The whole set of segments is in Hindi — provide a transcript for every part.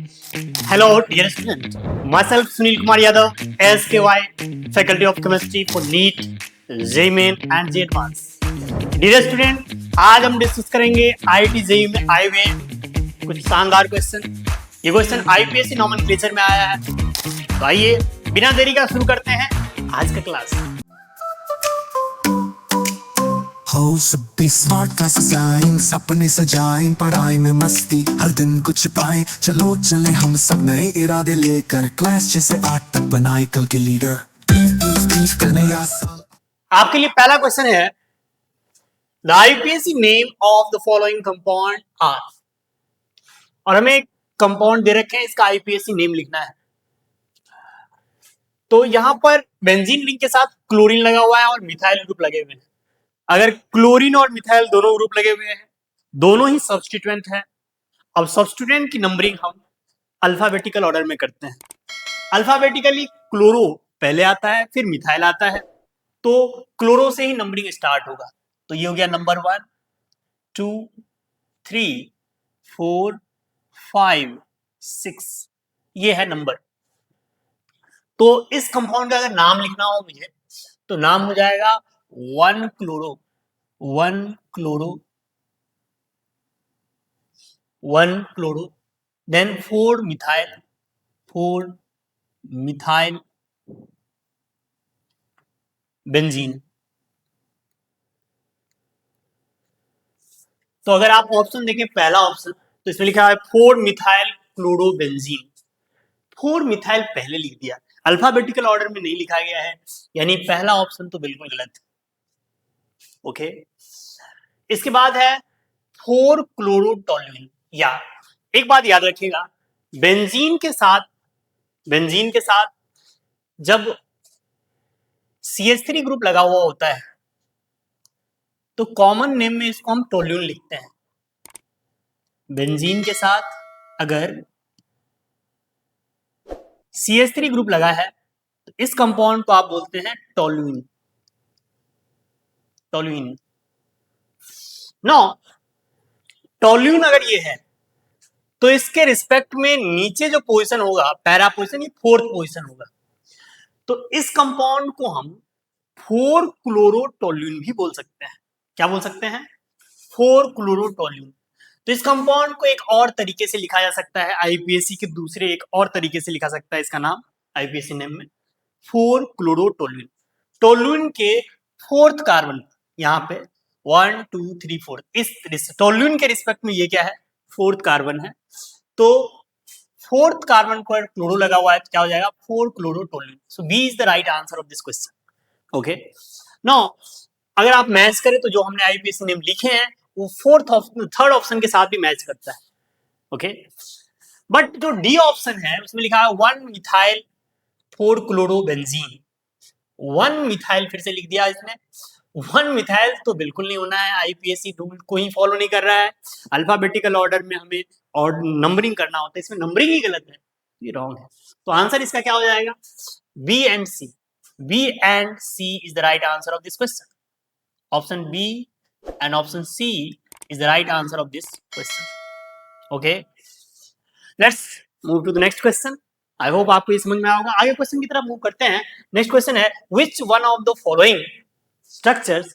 Hello, dear student. Myself Sunil Kumar Yadav, SKY, Faculty of Chemistry for NEET, JEE Main and JEE Advance. Dear student, आज हम डिस्कस करेंगे IIT JEE में आए हुए कुछ शानदार क्वेश्चन। ये क्वेश्चन आईपीएससी नॉमेनक्लेचर में आया है। तो आइए बिना देरी का शुरू करते हैं आज का क्लास। हो सभी स्मार्ट क्लासेस आएं, सपने सजाएं, पढ़ाई में मस्ती हर दिन कुछ पाएं। चलो चले हम सब नए इरादे लेकर, क्लास 6 से 8 तक बनाए कल के लीडर। आपके लिए पहला क्वेश्चन है, the IPSC name of the following compound are. और हमें एक कंपाउंड दे रखे हैं, इसका आईपीएससी नेम लिखना है। तो यहां पर बेंजीन रिंग के साथ क्लोरीन लगा हुआ है और मिथाइल ग्रुप लगे हुए हैं। अगर क्लोरीन और मिथाइल दोनों ग्रुप लगे हुए हैं, दोनों ही सब्स्टिट्यूएंट हैं। अब सब्स्टिट्यूएंट की नंबरिंग हम अल्फाबेटिकल ऑर्डर में करते हैं। अल्फाबेटिकली क्लोरो पहले आता है, फिर मिथाइल आता है, तो क्लोरो से ही नंबरिंग स्टार्ट होगा। तो ये हो गया नंबर 1, 2, 3, 4, 5, 6, ये है नंबर। तो इस कंपाउंड का अगर नाम लिखना हो मुझे, तो नाम हो जाएगा 1 chloro, 1 chloro, 1 chloro, then 4 methyl, 4 methyl benzene. तो अगर आप ऑप्शन देखें, पहला ऑप्शन, तो इसमें लिखा है 4 मिथाइल क्लोरो बेंजीन। 4 मिथाइल पहले लिख दिया, अल्फाबेटिकल ऑर्डर में नहीं लिखा गया है, यानी पहला ऑप्शन तो बिल्कुल गलत है। ओके, इसके बाद है 4 क्लोरोटोल्यूइन। या एक बात याद रखिएगा, बेंजीन के साथ जब CH3 ग्रुप लगा हुआ होता है, तो कॉमन नेम में इसको हम टोल्यूइन लिखते हैं। बेंजीन के साथ अगर CH3 ग्रुप लगा है, तो इस कंपाउंड को आप बोलते हैं टोल्यूइन। टोल्यूइन नो, टोल्यूइन अगर ये है, तो इसके रिस्पेक्ट में नीचे जो पोजीशन होगा, पैरा पोजीशन, ये 4th पोजीशन होगा। तो इस कंपाउंड को हम 4 क्लोरोटोल्यूइन भी बोल सकते हैं। क्या बोल सकते हैं? 4 क्लोरोटोल्यूइन। तो इस कंपाउंड को एक और तरीके से लिखा जा सकता है, आईपीएससी के दूसरे एक और तरीके से लिखा सकता है इसका नाम आईपीएससी नेम में 4 क्लोरोटोल्यूइन। टोल्यूइन के 4th कार्बन, यहाँ पे 1 2 3 4, इस टोल्यूइन के रिस्पेक्ट में ये क्या है? 4th कार्बन है। तो 4th कार्बन पर क्लोरो लगा हुआ है, तो क्या हो जाएगा? 4 chlorotoluene. So B is the right answer of this question. Okay, now अगर आप मैच करें, तो जो हमने आईपीएससी नेम लिखे हैं वो 3rd ऑप्शन के साथ भी मैच करता है। ओके, बट जो डी ऑप्शन है उसमें लिखा है 1 मिथाइल 4 क्लोरोबेंजीन। 1 मिथाइल फिर से लिख दिया इसने। 1 मिथाइल तो बिल्कुल नहीं होना है, आईपीएससी रूल को ही फॉलो नहीं कर रहा है। अल्फाबेटिकल ऑर्डर में हमें और नंबरिंग करना होता है, इसमें नंबरिंग ही गलत है, ये रॉन्ग है। तो आंसर इसका क्या हो जाएगा? B and C. B and C is the right answer of this question. Option B and option C is the right answer of this question. Okay, let's move to the next question. I hope आपको ये समझ में आएगा। आगे क्वेश्चन की तरफ मूव करते हैं। नेक्स्ट क्वेश्चन है, which one of the following structures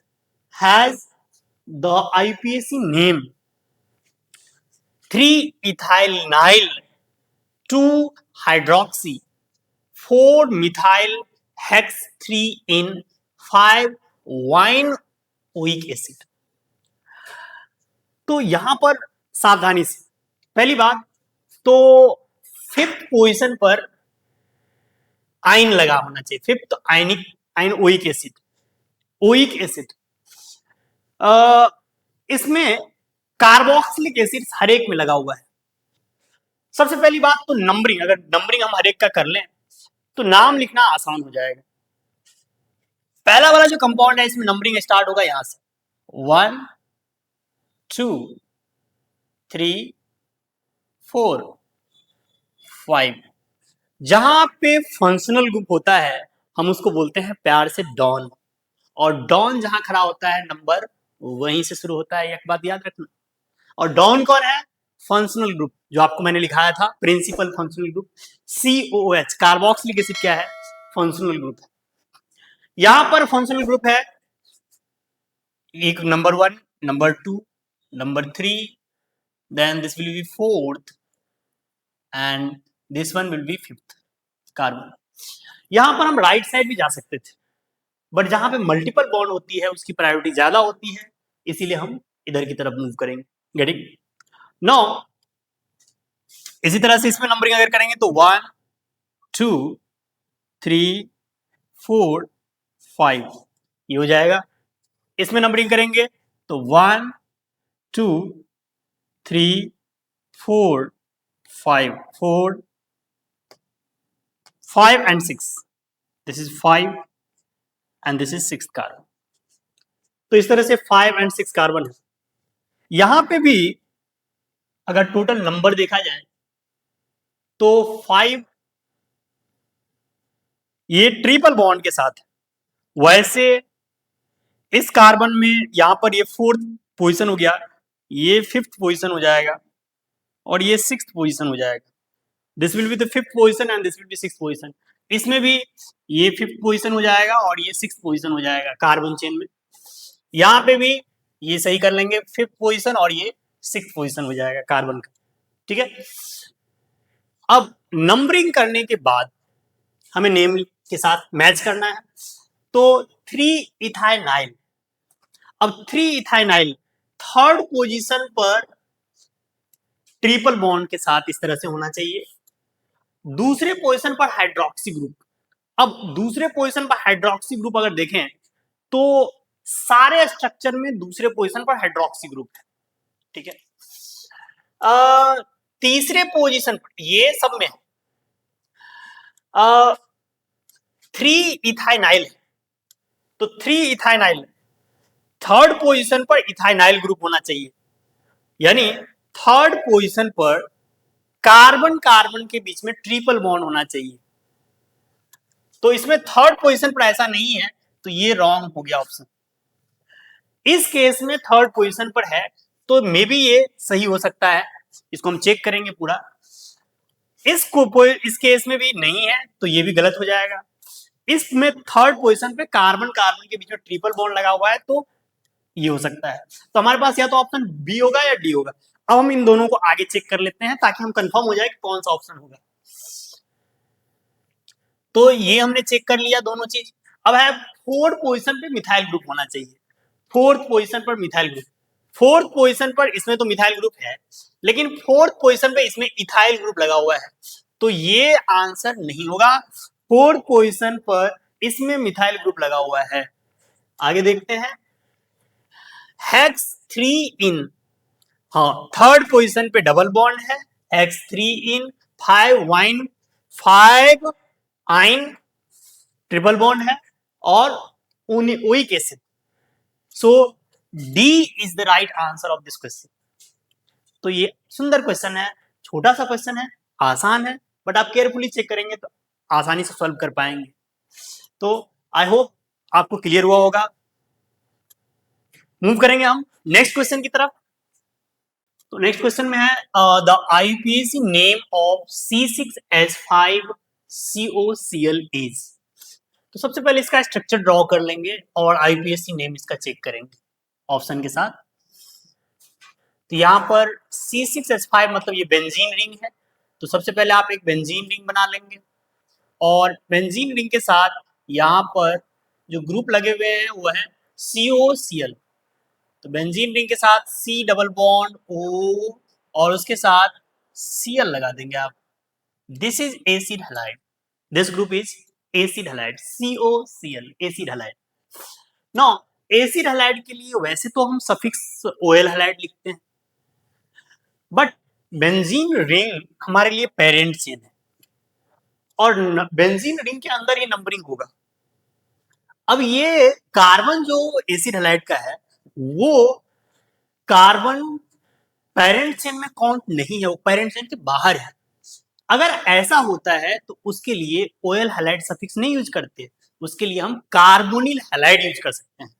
has the IPSC name 3-ethyl 2 hydroxy 4 methyl hex 3 in 5 wine oic acid. तो यहां पर सावधानी से, पहली बात तो 5th पोजीशन पर आयन लगा होना चाहिए। 5th ion oic acid. Oic acid इसमें कार्बोक्सिलिक एसिड हर एक में लगा हुआ है। सबसे पहली बात तो नंबरिंग, अगर नंबरिंग हम हर एक का कर लें तो नाम लिखना आसान हो जाएगा। पहला वाला जो कंपाउंड है, इसमें नंबरिंग स्टार्ट होगा यहां से 1 2 3 4 5। जहां पे फंक्शनल ग्रुप होता है हम उसको बोलते हैं प्यार से डॉन, और डॉन जहां खड़ा होता है नंबर वहीं से शुरू होता है, एक बात याद रखना। और डॉन कौन है? फंक्शनल ग्रुप जो आपको मैंने लिखाया था, principal functional group COOH, carboxylic acid क्या है, फंक्शनल ग्रुप है। यहां पर फंक्शनल ग्रुप है एक number 1, number 2, number 3, then this will be 4th and this one will be 5th carbon. यहां पर हम राइट साइड भी जा सकते थे, बट जहां पे मल्टीपल बॉन्ड होती है उसकी प्रायोरिटी ज्यादा होती है, इसीलिए हम इधर की तरफ मूव करेंगे। गेटिंग नो, इसी तरह से इसमें नंबरिंग अगर करेंगे तो 1 2 3 4 5 ये हो जाएगा। इसमें नंबरिंग करेंगे तो 1 2 3 4 5 4 5 and 6, this is 5 and this is 6 carbon. तो इस तरह से 5 and 6 कार्बन है। यहां पे भी अगर टोटल नंबर देखा जाए तो 5 ये ट्रिपल बॉन्ड के साथ है, वैसे इस कार्बन में यहां पर ये 4th पोजीशन हो गया, ये 5th पोजीशन हो जाएगा और ये 6th पोजीशन हो जाएगा। This will be the 5th position and this will be 6th position. इसमें भी ये 5th पोजीशन हो जाएगा और ये 6th पोजीशन हो जाएगा कार्बन चेन में। यहां पे भी ये सही कर लेंगे, 5th पोजीशन और ये 6th पोजीशन हो जाएगा कार्बन का। ठीक है, अब नंबरिंग करने के बाद हमें नेम के साथ मैच करना है, तो 3 इथाइनाइल। अब 3 इथाइनाइल 3rd पोजीशन पर ट्रिपल बॉन्ड के साथ इस तरह से होना चाहिए। दूसरे पोजीशन पर हाइड्रोक्सी ग्रुप। अब दूसरे पोजीशन पर हाइड्रोक्सी ग्रुप अगर देखें तो सारे स्ट्रक्चर में दूसरे पोजीशन पर हाइड्रोक्सी ग्रुप है। ठीक है, तीसरे पोजीशन पर ये सब में 3 इथाइनाइल है, तो 3 इथाइनाइल 3rd पोजीशन पर इथाइनाइल ग्रुप होना चाहिए, यानी 3rd पोजीशन पर कार्बन कार्बन के बीच में ट्रिपल बॉन्ड होना चाहिए। तो इसमें 3rd पोजीशन पर ऐसा नहीं है, तो ये रॉन्ग हो गया ऑप्शन। इस केस में 3rd पोजीशन पर है, तो मे बी ये सही हो सकता है, इसको हम चेक करेंगे पूरा। इस केस में भी नहीं है, तो ये भी गलत हो जाएगा। इसमें 3rd पोजीशन पे कार्बन कार्बन के बीच में ट्रिपल बॉन्ड लगा हुआ है, तो ये हो सकता है। तो हमारे पास या तो ऑप्शन बी होगा या डी होगा। अब हम इन दोनों को आगे चेक कर लेते हैं ताकि हम कंफर्म हो जाए कि कौन सा ऑप्शन होगा। तो ये हमने चेक कर लिया दोनों चीज। अब है 4th पोजीशन पे मिथाइल ग्रुप होना चाहिए। 4th पोजीशन पर मिथाइल ग्रुप, 4th पोजीशन पर इसमें तो मिथाइल ग्रुप है, लेकिन 4th पोजीशन पे इसमें इथाइल ग्रुप लगा हुआ है, तो ये आंसर नहीं होगा। 4th पोजीशन पर इसमें मिथाइल ग्रुप लगा हुआ है। आगे देखते हैं, हेक्स 3 इन, हाँ 3rd पोजीशन पे डबल बॉन्ड है, हेक्स 3 इन 5 वाइन 5 आइन ट्रिपल बॉन्ड है और oic acid. So D is the right answer of this question. तो ये सुंदर क्वेश्चन है, छोटा सा क्वेश्चन है, आसान है, बट आप केयरफुली चेक करेंगे तो आसानी से सॉल्व कर पाएंगे। तो आई होप आपको क्लियर हुआ होगा। मूव करेंगे हम नेक्स्ट क्वेश्चन की तरफ। तो नेक्स्ट क्वेश्चन में है the IUPAC name of C6H5COCl is. तो सबसे पहले इसका स्ट्रक्चर ड्रॉ कर लेंगे और आईपीएसी नेम इसका चेक करेंगे ऑप्शन के साथ। तो यहाँ पर C6H5 मतलब ये बेंजीन रिंग है, तो सबसे पहले आप एक बेंजीन रिंग बना लेंगे और बेंजीन रिंग के साथ यहाँ पर जो ग्रुप लगे हुए हैं वो है COCl। तो बेंजीन रिंग के साथ C डबल बॉन्ड O और उसके साथ Cl लगा देंगे आप। This is acid halide, this group is acid halide, COCl acid halide. Now acid halide के लिए वैसे तो हम सफिक्स OL हैलाइड लिखते हैं, बट बेंजीन रिंग हमारे लिए पेरेंट चेन है और बेंजीन रिंग के अंदर ही नंबरिंग होगा। अब ये कार्बन जो एसिड हैलाइड का है वो कार्बन पेरेंट चेन में काउंट नहीं है, वो पेरेंट चेन के बाहर है। अगर ऐसा होता है तो उसके लिए OL हैलाइड सफिक्स नहीं यूज करते, उसके लिए हम कार्बोनिल हैलाइड यूज कर सकते हैं।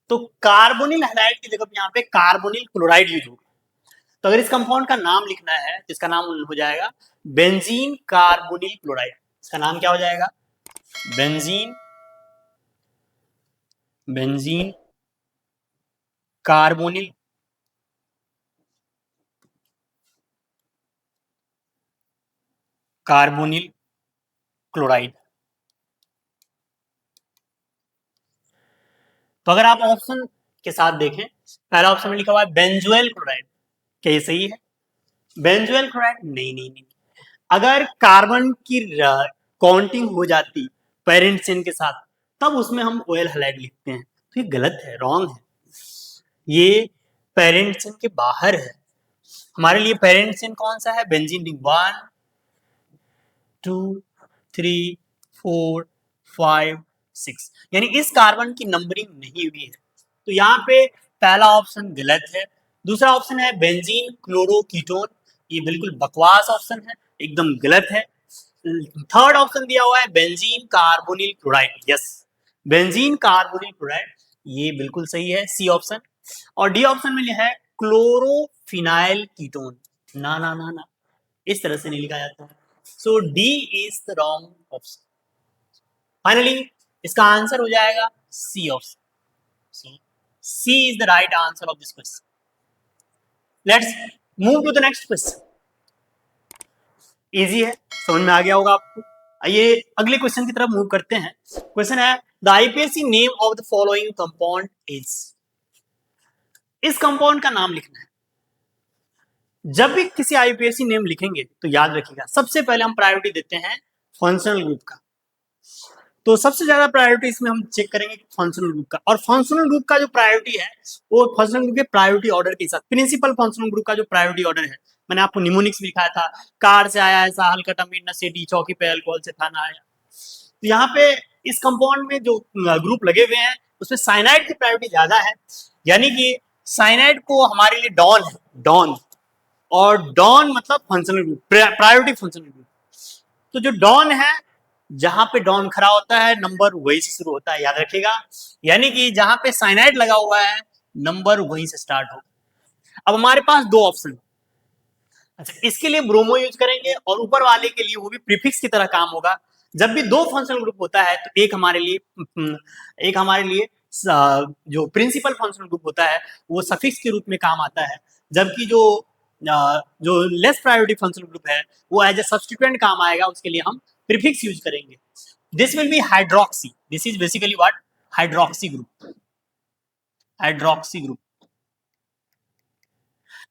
तो कार्बोनिल हैलाइड की जगह यहाँ पे कार्बोनिल क्लोराइड यूज होगा। तो अगर इस कंपाउंड का नाम लिखना है तो इसका नाम हो जाएगा बेंजीन कार्बोनिल क्लोराइड। इसका नाम क्या हो जाएगा? Benzene benzene carbonyl carbonyl chloride. तो अगर आप ऑप्शन के साथ देखें, पहला ऑप्शन में लिखा हुआ है बेंजोइल क्लोराइड, क्या ये सही है? बेंजोइल क्लोराइड नहीं नहीं नहीं। अगर कार्बन की काउंटिंग हो जाती पेरेंट चेन के साथ तब उसमें हम ऑयल हैलाइड लिखते हैं, तो ये गलत है, रॉन्ग है। ये पेरेंट चेन के बाहर है। हमारे लिए पेरेंट चेन कौन सा है? बेंजीन रिंग 1 2 3 4 5 6, यानी इस कार्बन की नंबरिंग नहीं हुई है, तो यहाँ पे पहला ऑप्शन गलत है। दूसरा ऑप्शन है बेंजीन क्लोरोकीटोन, ये बिल्कुल बकवास ऑप्शन है, एकदम गलत है। थर्ड ऑप्शन दिया हुआ है benzene carbonyl chloride, yes benzene carbonyl chloride, ये बिल्कुल सही है, सी ऑप्शन। और डी ऑप्शन में है क्लोरोफिनाइल कीटोन, ना ना ना ना, इस तरह से नहीं लिखा जाता है। So D is the wrong option. Finally इसका आंसर हो जाएगा C option. C is the right answer of this question. Let's move to the next question. Easy है, समझ में आ गया होगा आपको। आइए अगले क्वेश्चन की तरफ मूव करते हैं। क्वेश्चन है the IPSC name of the following compound is. इस कंपाउंड का नाम लिखना है। जब भी किसी आईपीएससी नेम लिखेंगे तो याद रखिएगा सबसे पहले हम प्रायोरिटी देते हैं फंक्शनल ग्रुप का। तो सबसे ज्यादा प्रायोरिटी इसमें हम चेक करेंगे फंक्शनल ग्रुप का, और फंक्शनल ग्रुप का जो प्रायोरिटी है वो फंक्शनल ग्रुप के प्रायोरिटी ऑर्डर के साथ, प्रिंसिपल फंक्शनल ग्रुप का जो प्रायोरिटी ऑर्डर है, मैंने आपको निमोनिक्स भी दिखाया था, कार से आया ऐसा, हल्काटामीन नसेडी, चौकी पे अल्कोहल से थाना आया। तो यहाँ पे इस कंपाउंड में जो ग्रुप लगे हुए हैं उसमें साइनाइड की प्रायोरिटी ज्यादा है, यानी कि साइनाइड को हमारे लिए डॉन है, डॉन, और डॉन मतलब functional group, priority functional group. तो जो डॉन है, जहां पे डॉन खड़ा होता है नंबर वही से शुरू होता है, याद रखिएगा, यानी कि जहां पे साइनाइड लगा हुआ है नंबर वहीं से स्टार्ट होगा। अब हमारे पास दो ऑप्शन, अच्छा इसके लिए ब्रोमो यूज करेंगे और ऊपर वाले के लिए वो भी प्रीफिक्स की तरह काम होगा। जब भी दो फंक्शनल ग्रुप होता है तो एक हमारे लिए जो प्रिंसिपल फंक्शनल ग्रुप होता है वो सफिक्स के रूप में काम आता है, जबकि जो लेस प्रायोरिटी फंक्शनल ग्रुप है वो एज ए सब्स्टिट्यूएंट काम आएगा, उसके लिए हम प्रीफिक्स यूज करेंगे। This will be hydroxy, this is basically what, hydroxy group, hydroxy group,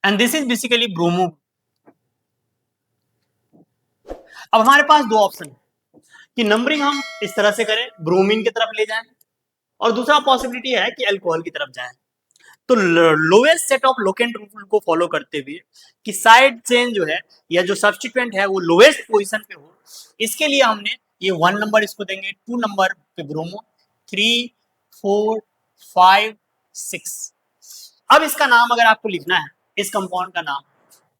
and this is basically bromo. अब हमारे पास दो ऑप्शन है कि नंबरिंग हम इस तरह से करें, ब्रोमीन की तरफ ले जाएं, और दूसरा पॉसिबिलिटी है कि अल्कोहल की तरफ जाएं। तो lowest set of locant rule को फॉलो करते हुए कि साइड चेन जो है या जो सब्स्टिट्यूएंट है वो लोएस्ट पोजीशन पे हो, इसके लिए हमने ये 1 नंबर इसको देंगे, 2 नंबर पे ब्रोमो, 3 4 5 6। अब इसका नाम अगर आपको लिखना है, इस कंपाउंड का नाम,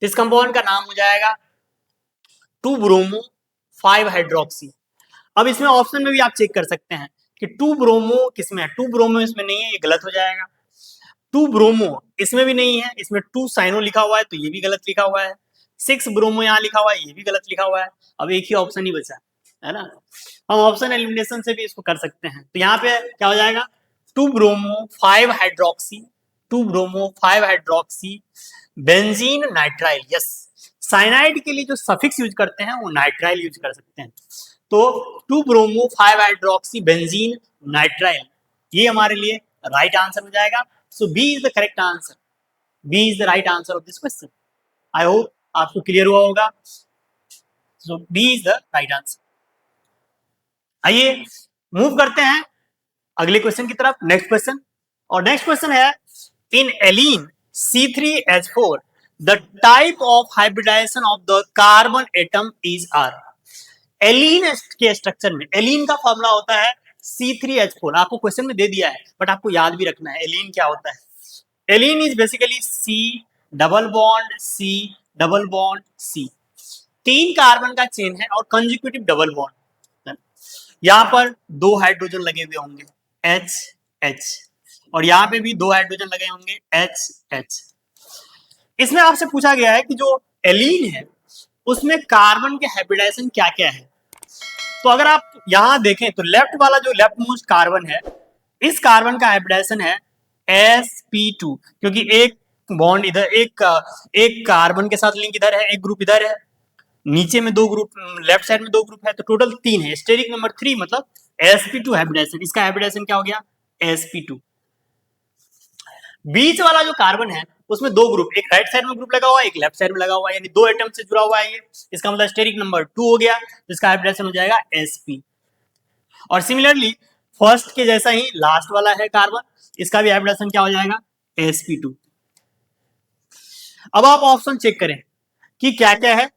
इस कंपाउंड का नाम हो जाएगा 2 ब्रोमो 5 हाइड्रोक्सी। अब इसमें ऑप्शन में भी आप चेक कर सकते हैं कि 2 ब्रोमो किसमें है, 2 ब्रोमो इसमें नहीं है, ये गलत हो जाएगा। 2 ब्रोमो इसमें भी नहीं है, इसमें 2 साइनो लिखा हुआ है तो ये भी गलत लिखा हुआ है। 6 ब्रोमो यहाँ लिखा हुआ है, ये भी गलत लिखा हुआ है। अब एक ही ऑप्शन ही बचा है ना, हम ऑप्शन एलिमिनेशन से भी इसको कर सकते हैं। तो यहाँ पे क्या हो जाएगा, 2 bromo 5 hydroxy, 2 bromo 5 hydroxy benzene nitrile, yes cyanide के लिए जो सफिक्स यूज करते हैं वो नाइट्राइल यूज कर सकते हैं। तो 2 ब्रोमो 5 हाइड्रोक्सी बेंजीन नाइट्राइल, ये हमारे लिए राइट आंसर हो जाएगा। So B is the correct answer, B is the right answer of this question. I hope आपको क्लियर हुआ होगा। So B is the right answer. आइए मूव करते हैं अगले क्वेश्चन की तरफ, नेक्स्ट क्वेश्चन। और नेक्स्ट क्वेश्चन है in allene C3H4 the type of hybridization of the carbon atom is are. Allene के स्ट्रक्चर में एलीन का फॉर्मूला होता है C3H4, आपको क्वेश्चन में दे दिया है बट आपको याद भी रखना है एलीन क्या होता है। Allene is basically C double bond C double bond C, 3 carbon का चेन है और कंजिक्यूटिव डबल बॉन्ड, यहाँ पर 2 हाइड्रोजन लगे हुए होंगे H H, और यहाँ पे भी 2 हाइड्रोजन लगे होंगे H H। इसमें आपसे पूछा गया है कि जो एलीन है उसमें कार्बन के हाइब्रिडाइजेशन क्या क्या है। तो अगर आप यहां देखें तो लेफ्ट वाला जो लेफ्ट मोस्ट कार्बन है, इस कार्बन का हाइब्रिडाइजेशन है sp2, क्योंकि एक बॉन्ड इधर, एक कार्बन के साथ लिंक इधर है, एक ग्रुप इधर है, नीचे में दो ग्रुप, लेफ्ट साइड में दो ग्रुप है, तो टोटल 3 है। स्टेरिक नंबर 3 मतलब sp2 हाइब्रिडाइजेशन, इसका हाइब्रिडाइजेशन क्या हो गया sp2। बीच वाला जो कार्बन है उसमें दो ग्रुप, एक राइट साइड में ग्रुप लगा हुआ है, एक लेफ्ट साइड में लगा हुआ है, यानी दो एटम से जुड़ा हुआ है ये, इसका मतलब स्टेरिक नंबर 2 हो गया, जिसका हाइब्रिडाइजेशन हो जाएगा sp। और सिमिलरली फर्स्ट के जैसा ही लास्ट वाला है कार्बन, इसका भी हाइब्रिडाइजेशन क्या हो जाएगा sp2। अब आप ऑप्शन चेक करें कि क्या क्या है।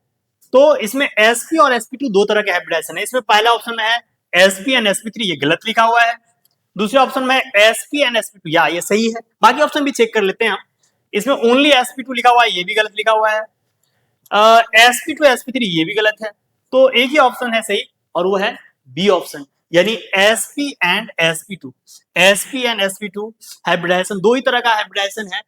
तो इसमें sp और sp2 दो तरह के हाइब्रिडाइजेशन है। इसमें पहला ऑप्शन में है sp एंड sp3, ये गलत लिखा हुआ है। दूसरे ऑप्शन में sp एंड sp2, या ये सही है। बाकी ऑप्शन भी चेक कर लेते हैं हम। इसमें ओनली sp2 लिखा हुआ है, ये भी गलत लिखा हुआ है। sp2 sp3 ये भी गलत है। तो एक ही ऑप्शन है सही और वो है बी ऑप्शन, यानी sp and sp2। sp and sp2 hybridization, दो ही तरह का हाइब्रिडाइजेशन है।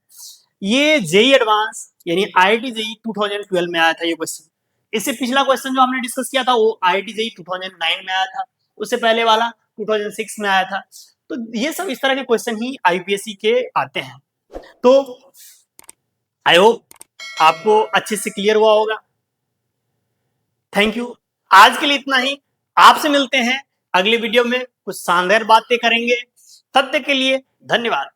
ये जेई एडवांस यानी IIT जेई 2012 में आया था ये क्वेश्चन। इससे पिछला क्वेश्चन जो हमने डिस्कस किया था वो IIT जेई 2009 में आया था, उससे पहले वाला 2006 में आया था। तो ये सब इस तरह के क्वेश्चन ही IPSC के आते हैं। तो आई होप आपको अच्छे से क्लियर हुआ होगा। थैंक यू, आज के लिए इतना ही। आपसे मिलते हैं अगले वीडियो में, कुछ शानदार बातें करेंगे। तब तक के लिए धन्यवाद।